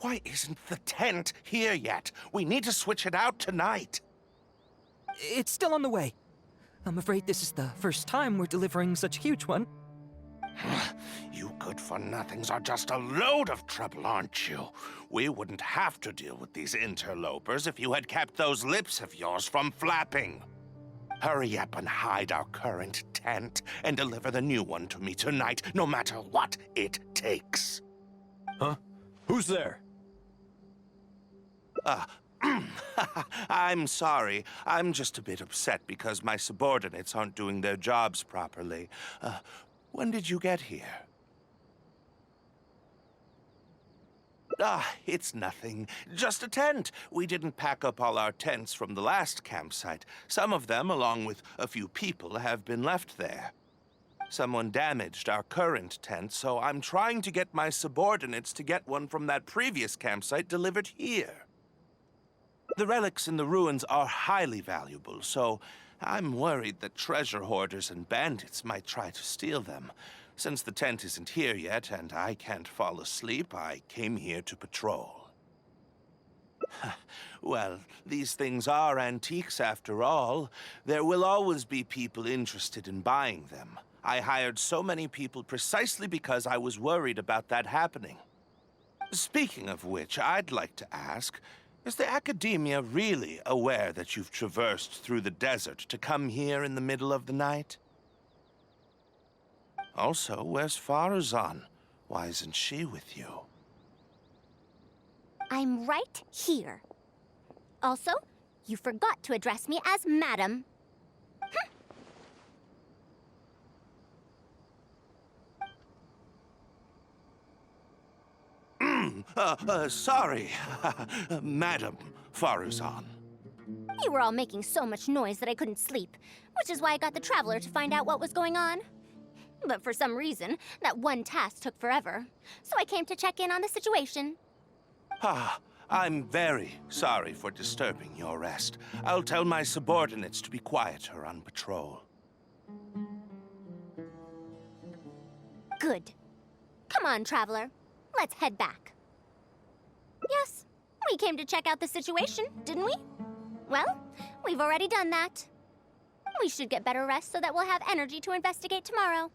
Why isn't the tent here yet? We need to switch it out tonight. It's still on the way. I'm afraid this is the first time we're delivering such a huge one. You good-for-nothings are just a load of trouble, aren't you? We wouldn't have to deal with these interlopers if you had kept those lips of yours from flapping. Hurry up and hide our current tent and deliver the new one to me tonight, no matter what it takes. Huh? Who's there? I'm sorry. I'm just a bit upset because my subordinates aren't doing their jobs properly. When did you get here? It's nothing. Just a tent. We didn't pack up all our tents from the last campsite. Some of them, along with a few people, have been left there. Someone damaged our current tent, so I'm trying to get my subordinates to get one from that previous campsite delivered here. The relics in the ruins are highly valuable, so I'm worried that treasure hoarders and bandits might try to steal them. Since the tent isn't here yet and I can't fall asleep, I came here to patrol. Well, these things are antiques after all. There will always be people interested in buying them. I hired so many people precisely because I was worried about that happening. Speaking of which, I'd like to ask, is the Academia really aware that you've traversed through the desert to come here in the middle of the night? Also, where's Faruzan? Why isn't she with you? I'm right here. Also, you forgot to address me as Madam. Sorry, Madam Faruzan. You were all making so much noise that I couldn't sleep, which is why I got the Traveler to find out what was going on. But for some reason, that one task took forever, so I came to check in on the situation. I'm very sorry for disturbing your rest. I'll tell my subordinates to be quieter on patrol. Good. Come on, Traveler. Let's head back. Yes, we came to check out the situation, didn't we? Well, we've already done that. We should get better rest so that we'll have energy to investigate tomorrow.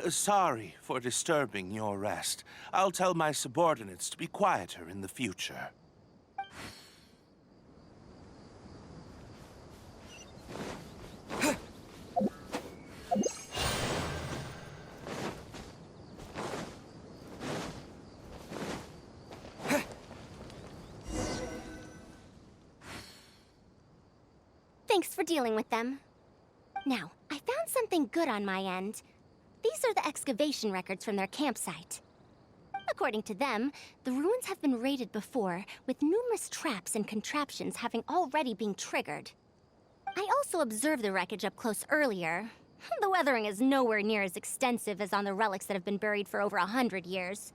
Sorry for disturbing your rest. I'll tell my subordinates to be quieter in the future. Thanks for dealing with them. Now, I found something good on my end. These are the excavation records from their campsite. According to them, the ruins have been raided before, with numerous traps and contraptions having already been triggered. I also observed the wreckage up close earlier. The weathering is nowhere near as extensive as on the relics that have been buried for over 100 years.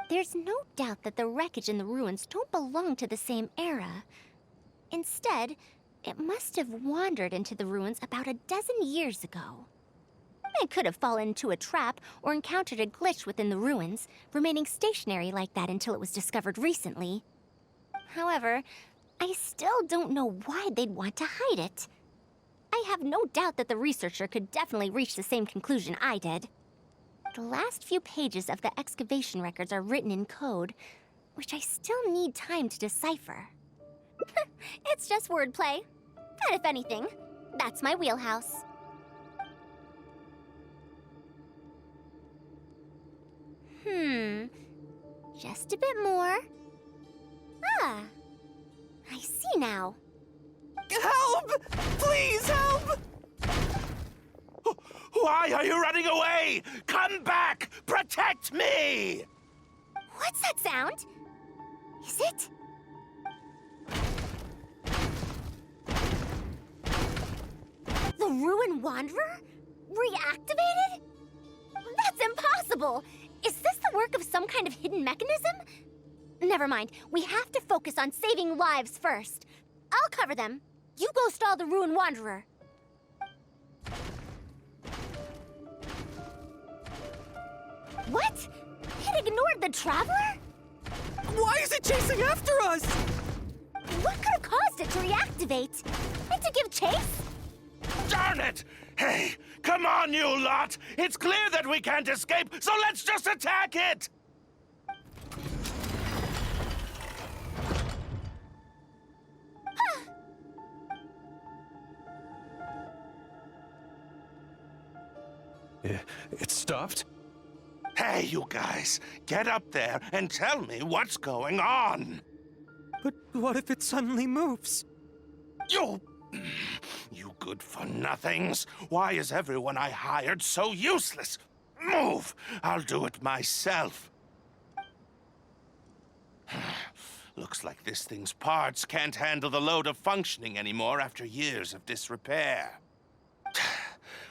There's no doubt that the wreckage in the ruins don't belong to the same era. Instead, it must have wandered into the ruins about a dozen years ago. It could have fallen into a trap or encountered a glitch within the ruins, remaining stationary like that until it was discovered recently. However, I still don't know why they'd want to hide it. I have no doubt that the researcher could definitely reach the same conclusion I did. The last few pages of the excavation records are written in code, which I still need time to decipher. It's just wordplay. And if anything, that's my wheelhouse. Just a bit more. Ah, I see now. Help! Please help! Why are you running away? Come back! Protect me! What's that sound? Is it? Ruin Wanderer? Reactivated? That's impossible! Is this the work of some kind of hidden mechanism? Never mind. We have to focus on saving lives first. I'll cover them. You go stall the Ruin Wanderer. What? It ignored the Traveler? Why is it chasing after us? What could have caused it to reactivate? And to give chase? Darn it! Hey, come on, you lot! It's clear that we can't escape, so let's just attack it! It stopped? Hey, you guys, get up there and tell me what's going on! But what if it suddenly moves? You good-for-nothings! Why is everyone I hired so useless? Move! I'll do it myself. Looks like this thing's parts can't handle the load of functioning anymore after years of disrepair.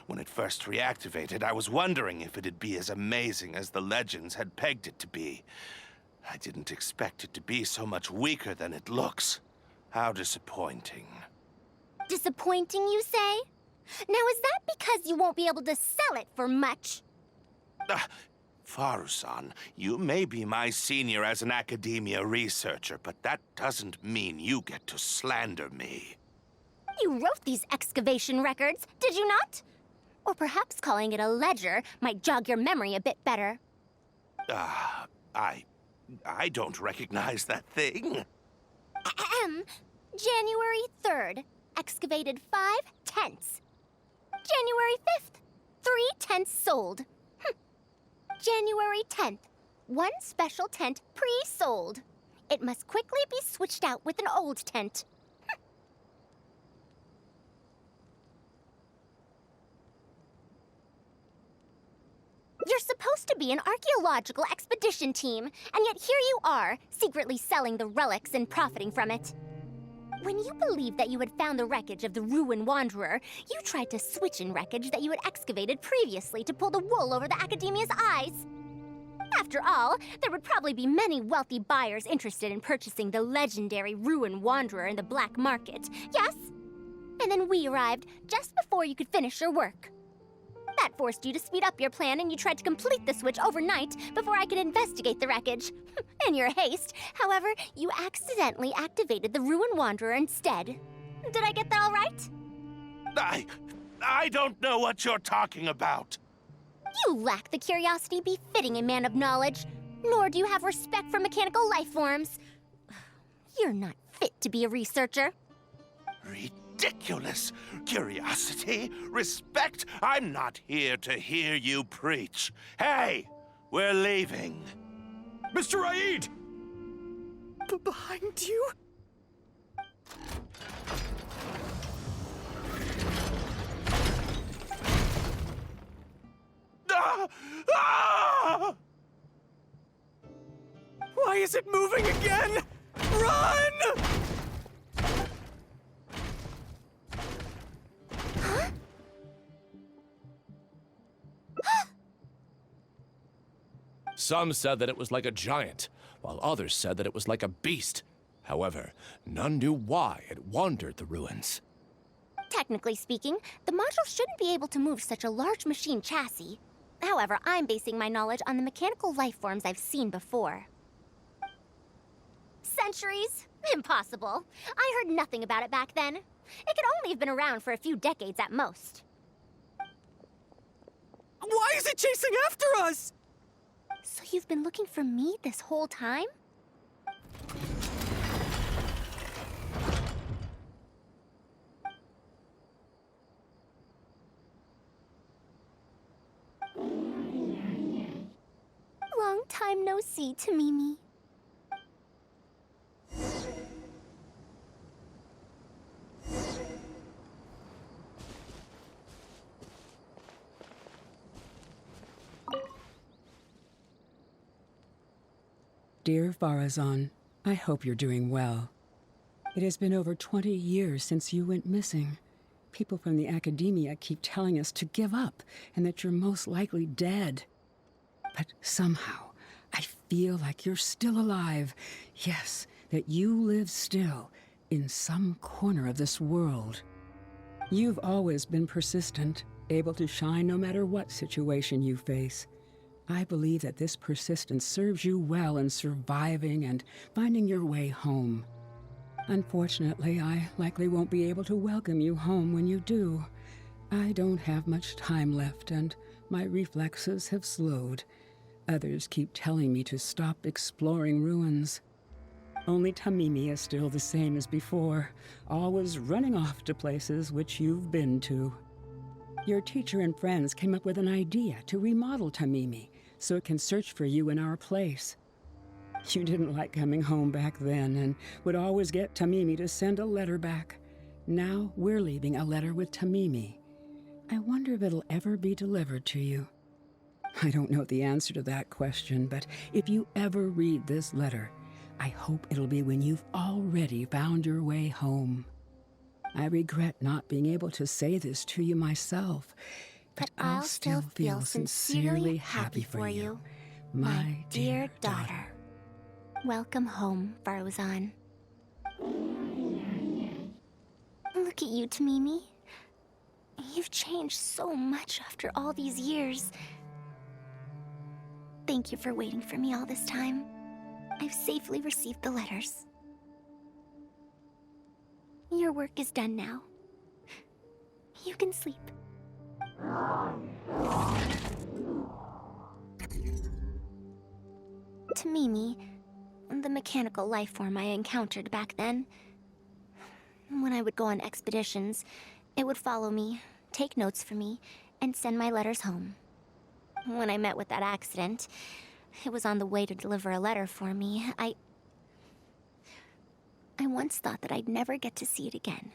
When it first reactivated, I was wondering if it'd be as amazing as the legends had pegged it to be. I didn't expect it to be so much weaker than it looks. How disappointing. Disappointing, you say? Now, is that because you won't be able to sell it for much? Faru-san, you may be my senior as an academia researcher, but that doesn't mean you get to slander me. You wrote these excavation records, did you not? Or perhaps calling it a ledger might jog your memory a bit better. I don't recognize that thing. January 3rd, excavated 5 tents. January 5th, 3 tents sold. January 10th, 1 special tent pre-sold. It must quickly be switched out with an old tent. You're supposed to be an archaeological expedition team, and yet here you are, secretly selling the relics and profiting from it. When you believed that you had found the wreckage of the Ruin Wanderer, you tried to switch in wreckage that you had excavated previously to pull the wool over the Academia's eyes. After all, there would probably be many wealthy buyers interested in purchasing the legendary Ruin Wanderer in the black market, yes? And then we arrived just before you could finish your work. That forced you to speed up your plan, and you tried to complete the switch overnight before I could investigate the wreckage. In your haste, however, you accidentally activated the Ruin Wanderer instead. Did I get that all right? I don't know what you're talking about. You lack the curiosity befitting a man of knowledge, nor do you have respect for mechanical life forms. You're not fit to be a researcher. Ridiculous. Curiosity? Respect? I'm not here to hear you preach. Hey, we're leaving. Mr. Aid! Behind you? Why is it moving again? Run! Some said that it was like a giant, while others said that it was like a beast. However, none knew why it wandered the ruins. Technically speaking, the module shouldn't be able to move such a large machine chassis. However, I'm basing my knowledge on the mechanical life forms I've seen before. Centuries? Impossible. I heard nothing about it back then. It could only have been around for a few decades at most. Why is it chasing after us? So you've been looking for me this whole time? Long time no see, Tamimi. Dear Farazan, I hope you're doing well. It has been over 20 years since you went missing, People from the academia keep telling us to give up and that you're most likely dead. But somehow, I feel like you're still alive. Yes, that you live still in some corner of this world. You've always been persistent, able to shine no matter what situation you face. I believe that this persistence serves you well in surviving and finding your way home. Unfortunately, I likely won't be able to welcome you home when you do. I don't have much time left, and my reflexes have slowed. Others keep telling me to stop exploring ruins. Only Tamimi is still the same as before, always running off to places which you've been to. Your teacher and friends came up with an idea to remodel Tamimi so it can search for you in our place. You didn't like coming home back then and would always get Tamimi to send a letter back. Now we're leaving a letter with Tamimi. I wonder if it'll ever be delivered to you. I don't know the answer to that question, but if you ever read this letter, I hope it'll be when you've already found your way home. I regret not being able to say this to you myself, but I'll still feel sincerely happy for you, my dear daughter. Welcome home, Faruzan. Look at you, Tamimi. You've changed so much after all these years. Thank you for waiting for me all this time. I've safely received the letters. Your work is done now. You can sleep. Tamimi, the mechanical life form I encountered back then. When I would go on expeditions, it would follow me, take notes for me, and send my letters home. When I met with that accident, it was on the way to deliver a letter for me. I once thought that I'd never get to see it again.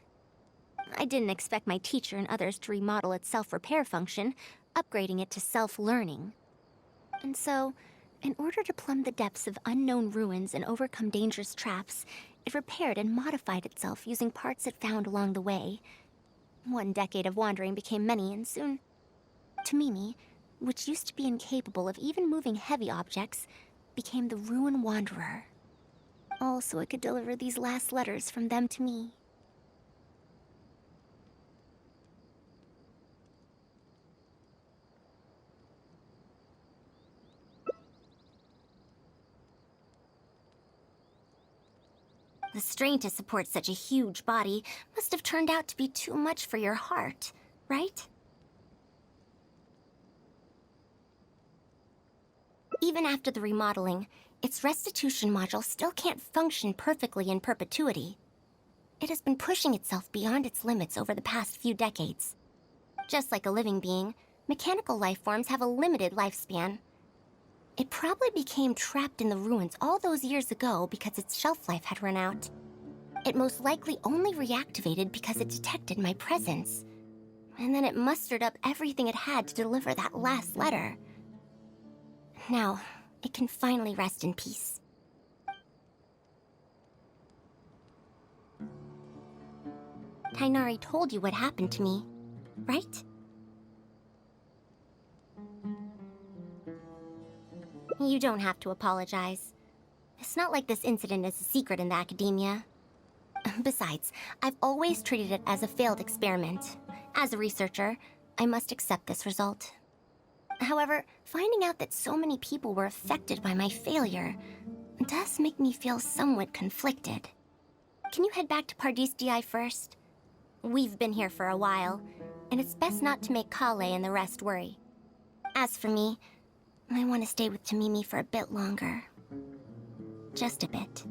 I didn't expect my teacher and others to remodel its self-repair function, upgrading it to self-learning. And so, in order to plumb the depths of unknown ruins and overcome dangerous traps, it repaired and modified itself using parts it found along the way. One decade of wandering became many, and soon, Tamimi, which used to be incapable of even moving heavy objects, became the Ruin Wanderer. All so it could deliver these last letters from them to me. The strain to support such a huge body must have turned out to be too much for your heart, right? Even after the remodeling, its restitution module still can't function perfectly in perpetuity. It has been pushing itself beyond its limits over the past few decades. Just like a living being, mechanical life forms have a limited lifespan. It probably became trapped in the ruins all those years ago because its shelf life had run out. It most likely only reactivated because it detected my presence. And then it mustered up everything it had to deliver that last letter. Now, it can finally rest in peace. Tainari told you what happened to me, right? You don't have to apologize. It's not like this incident is a secret in the academia. Besides, I've always treated it as a failed experiment. As a researcher, I must accept this result. However, finding out that so many people were affected by my failure does make me feel somewhat conflicted. Can you head back to Pardis first? We've been here for a while, and it's best not to make Kale and the rest worry. As for me, I want to stay with Tamimi for a bit longer. Just a bit.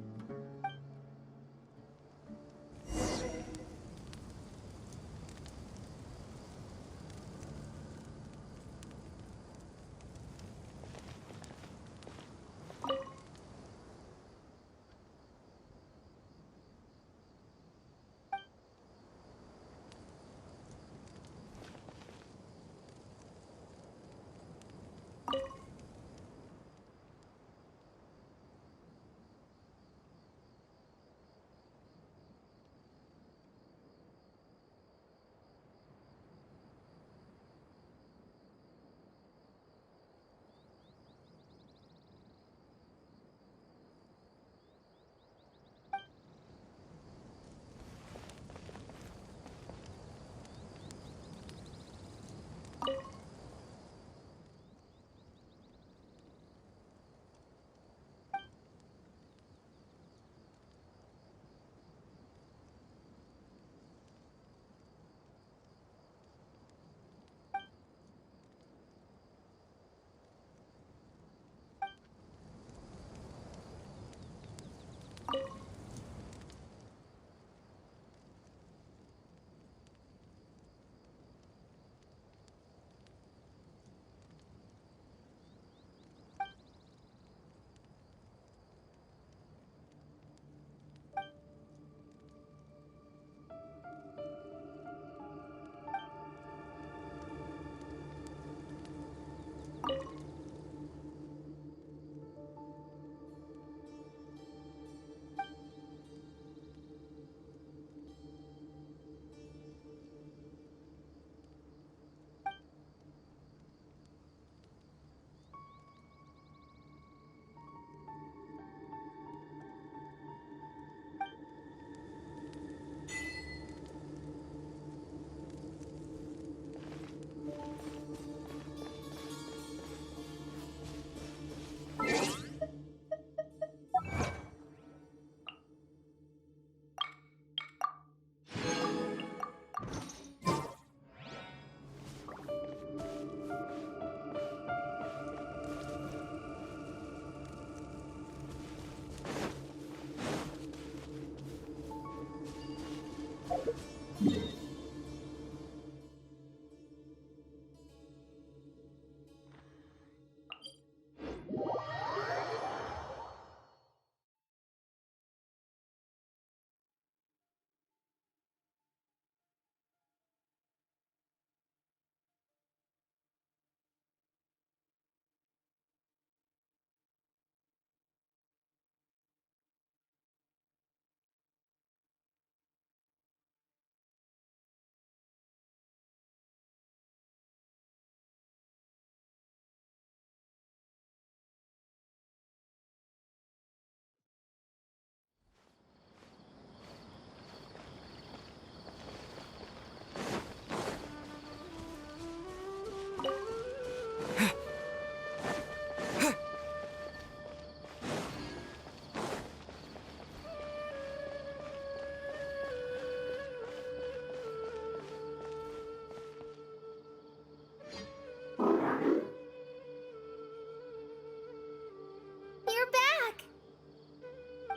You're back!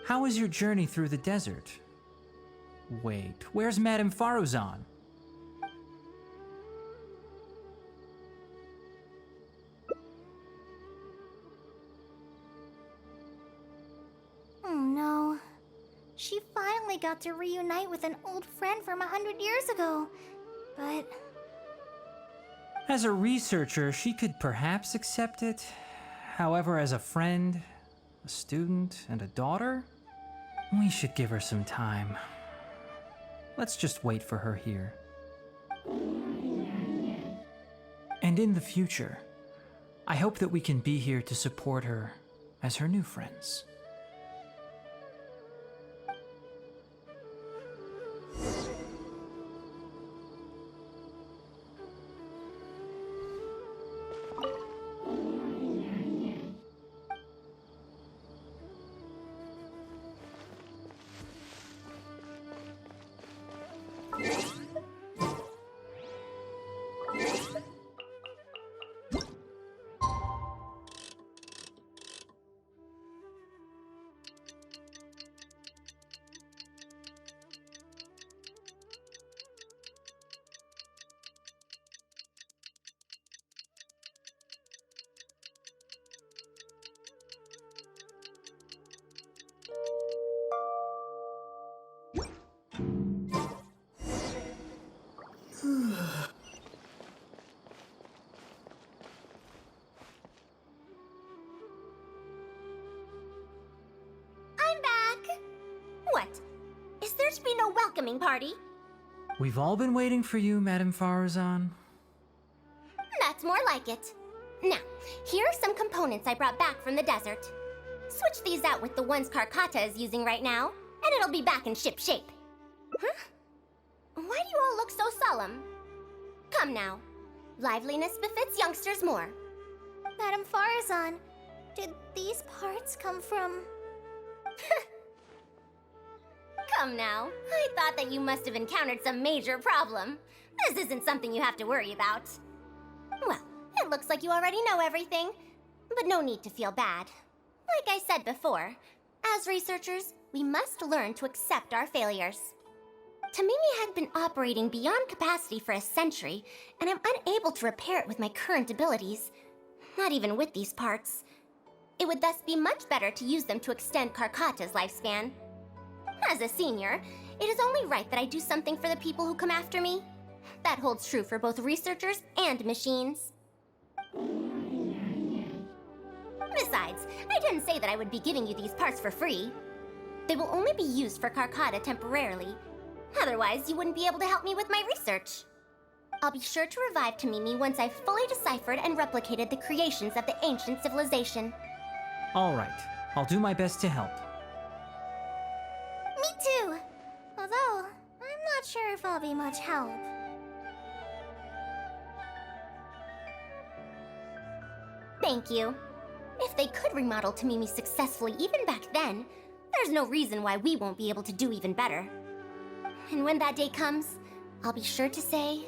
How was your journey through the desert? Wait, where's Madame Faruzan? Oh no. She finally got to reunite with an old friend from 100 years ago. But As a researcher, she could perhaps accept it. However, as a friend, a student, and a daughter, we should give her some time. Let's just wait for her here. And in the future, I hope that we can be here to support her as her new friends. I'm back! What? Is there to be no welcoming party? We've all been waiting for you, Madame Faruzan. That's more like it. Now, here are some components I brought back from the desert. Switch these out with the ones Karkata is using right now, and it'll be back in ship shape. Huh? Why do you all look so solemn? Come now. Liveliness befits youngsters more. Madame Faruzan, did these parts come from... Come now. I thought that you must have encountered some major problem. This isn't something you have to worry about. Well, it looks like you already know everything, but no need to feel bad. Like I said before, as researchers, we must learn to accept our failures. Tamimi had been operating beyond capacity for a century, and I'm unable to repair it with my current abilities. Not even with these parts. It would thus be much better to use them to extend Karkata's lifespan. As a senior, it is only right that I do something for the people who come after me. That holds true for both researchers and machines. Besides, I didn't say that I would be giving you these parts for free. They will only be used for Karkata temporarily. Otherwise, you wouldn't be able to help me with my research. I'll be sure to revive Tamimi once I've fully deciphered and replicated the creations of the ancient civilization. All right, I'll do my best to help. Me too! Although, I'm not sure if I'll be much help. Thank you. If they could remodel Tamimi successfully even back then, there's no reason why we won't be able to do even better. And when that day comes, I'll be sure to say,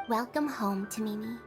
welcome home, Tamimi.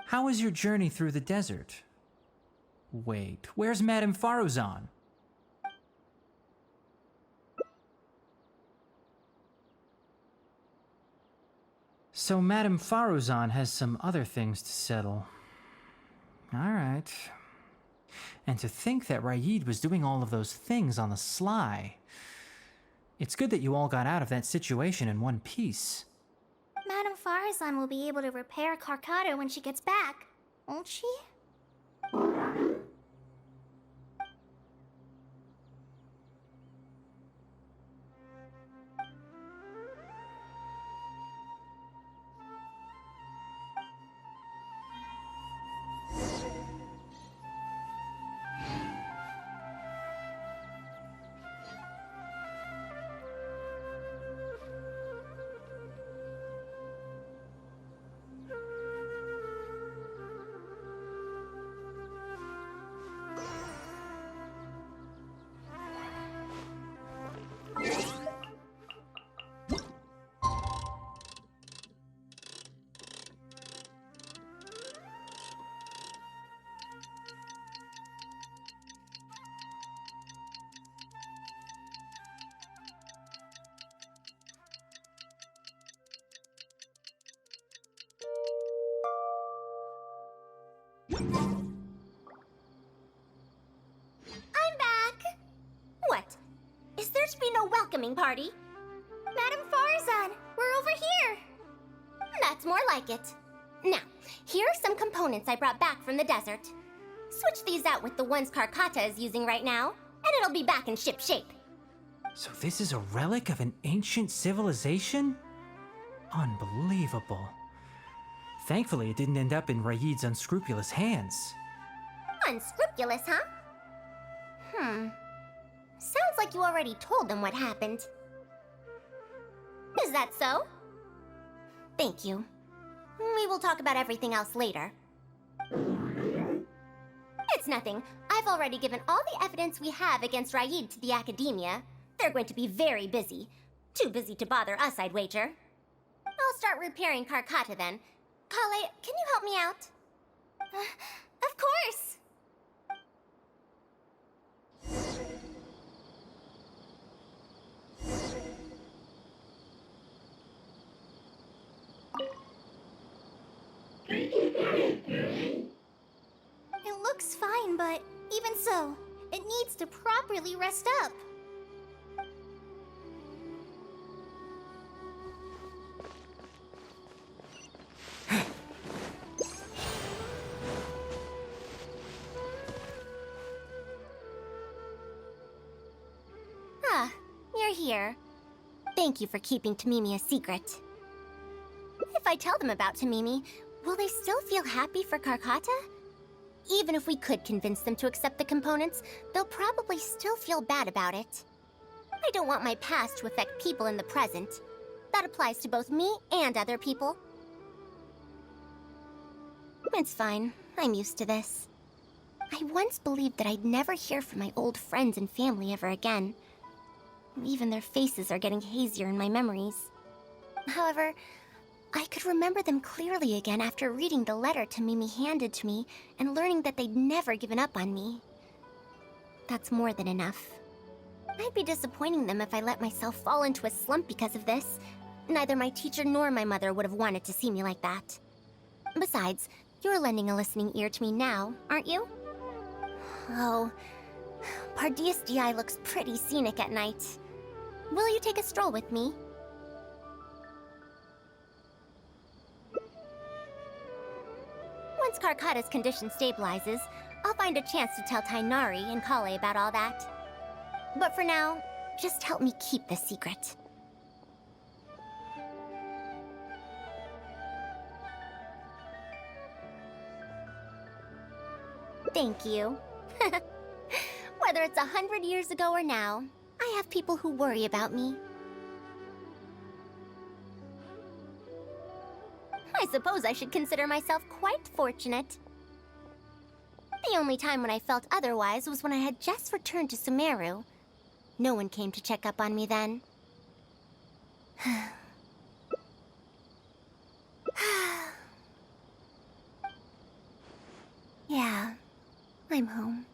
How was your journey through the desert? Wait, where's Madame Faruzan? So Madame Faruzan has some other things to settle. All right. And to think that Raid was doing all of those things on the sly. It's good that you all got out of that situation in one piece. Madame Farazan will be able to repair Karkata when she gets back, won't she? I'm back! What? Is there to be no welcoming party? Madame Farazan, we're over here! That's more like it. Now, here are some components I brought back from the desert. Switch these out with the ones Karkata is using right now, and it'll be back in ship shape. So this is a relic of an ancient civilization? Unbelievable. Thankfully, it didn't end up in Raid's unscrupulous hands. Unscrupulous, huh? Sounds like you already told them what happened. Is that so? Thank you. We will talk about everything else later. It's nothing. I've already given all the evidence we have against Raid to the Academia. They're going to be very busy. Too busy to bother us, I'd wager. I'll start repairing Karkata then. Kale, can you help me out? Of course! It looks fine, but even so, it needs to properly rest up. You're here. Thank you for keeping Tamimi a secret. If I tell them about Tamimi, will they still feel happy for Karkata? Even if we could convince them to accept the components, they'll probably still feel bad about it. I don't want my past to affect people in the present. That applies to both me and other people. It's fine. I'm used to this. I once believed that I'd never hear from my old friends and family ever again. Even their faces are getting hazier in my memories. However, I could remember them clearly again after reading the letter Tamimi handed to me and learning that they'd never given up on me. That's more than enough. I'd be disappointing them if I let myself fall into a slump because of this. Neither my teacher nor my mother would have wanted to see me like that. Besides, you're lending a listening ear to me now, aren't you? Oh, Pardeus DI looks pretty scenic at night. Will you take a stroll with me? Once Karkata's condition stabilizes, I'll find a chance to tell Tainari and Kale about all that. But for now, just help me keep this secret. Thank you. Whether it's 100 years ago or now, I have people who worry about me. I suppose I should consider myself quite fortunate. The only time when I felt otherwise was when I had just returned to Sumeru. No one came to check up on me then. Yeah, I'm home.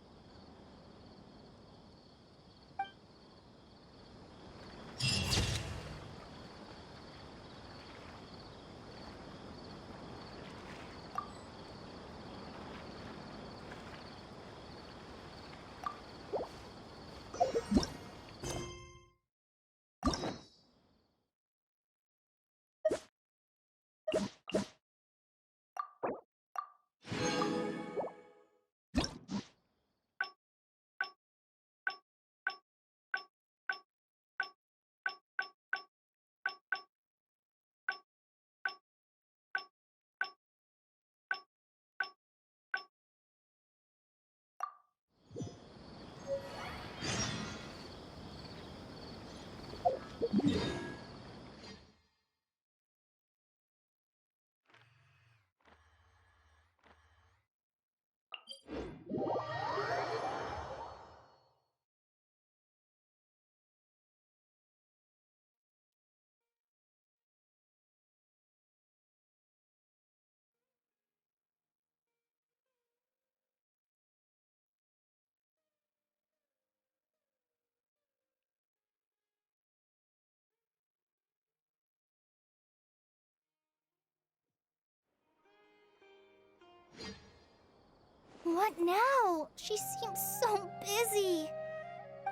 What now? She seems so busy.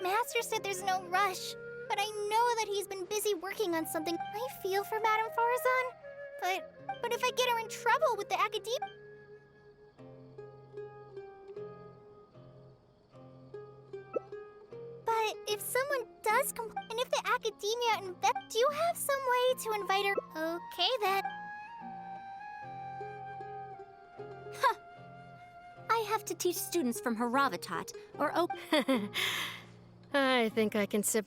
Master said there's no rush, but I know that he's been busy working on something. I feel for Madame Farazan, but if I get her in trouble with the academia... But if someone does complain, and if the academia do you have some way to invite her? Okay then. I have to teach students from Haravatat, or I think I can sip